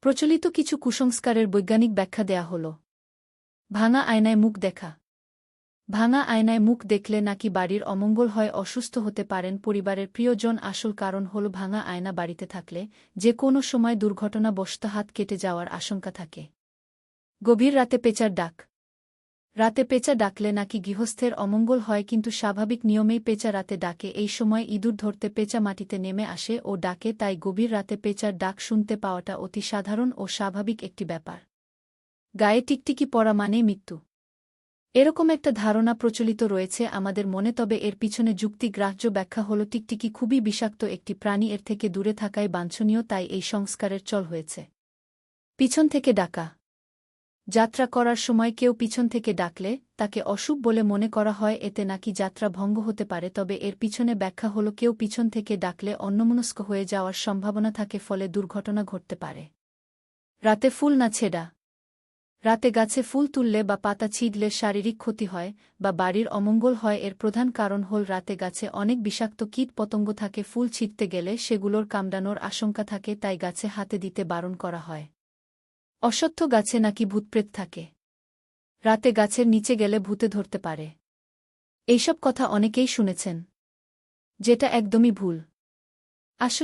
প্রচলিত কিছু কুসংস্কারের বৈজ্ঞানিক ব্যাখ্যা দেয়া হল। ভাঙা আয়নায় মুখ দেখা। ভাঙা আয়নায় মুখ দেখলে নাকি বাড়ির অমঙ্গল হয়, অসুস্থ হতে পারেন পরিবারের প্রিয়জন। আসল কারণ হল ভাঙা আয়না বাড়িতে থাকলে যে কোনো সময় দুর্ঘটনাবশত হাত কেটে যাওয়ার আশঙ্কা থাকে। গভীর রাতে পেঁচার ডাক। রাতে পেঁচা ডাকলে নাকি গৃহস্থের অমঙ্গল হয়, কিন্তু স্বাভাবিক নিয়মেই পেঁচা রাতে ডাকে। এই সময় ইঁদুর ধরতে পেঁচা মাটিতে নেমে আসে ও ডাকে, তাই গভীর রাতে পেঁচার ডাক শুনতে পাওয়াটা অতি সাধারণ ও স্বাভাবিক একটি ব্যাপার। গায়ে টিকটিকি পরা মানেই মৃত্যু, এরকম একটা ধারণা প্রচলিত রয়েছে আমাদের মনে। তবে এর পিছনে যুক্তিগ্রাহ্য ব্যাখ্যা হল টিকটিকি খুবই বিষাক্ত একটি প্রাণী, এর থেকে দূরে থাকাই বাঞ্ছনীয়, তাই এই সংস্কারের চল হয়েছে। পিছন থেকে ডাকা। যাত্রা করার সময় কেউ পিছন থেকে ডাকলে তাকে অশুভ বলে মনে করা হয়, এতে নাকি যাত্রা ভঙ্গ হতে পারে। তবে এর পিছনে ব্যাখ্যা হল কেউ পিছন থেকে ডাকলে অন্যমনস্ক হয়ে যাওয়ার সম্ভাবনা থাকে, ফলে দুর্ঘটনা ঘটতে পারে। রাতে ফুল না ছেঁড়া। রাতে গাছে ফুল তুললে বা পাতা ছিঁড়লে শারীরিক ক্ষতি হয় বা বাড়ির অমঙ্গল হয়। এর প্রধান কারণ হল রাতে গাছে অনেক বিষাক্ত কীট পতঙ্গ থাকে, ফুল ছিঁড়তে গেলে সেগুলোর কামড়ানোর আশঙ্কা থাকে, তাই গাছে হাতে দিতে বারণ করা হয়। অশ্বত্থ গাছে নাকি ভূতপ্রেত থাকে। রাতে গাছের নিচে গেলে ভূতে ধরতে পারে। এইসব কথা অনেকেই শুনেছেন, যেটা একদমই ভুল।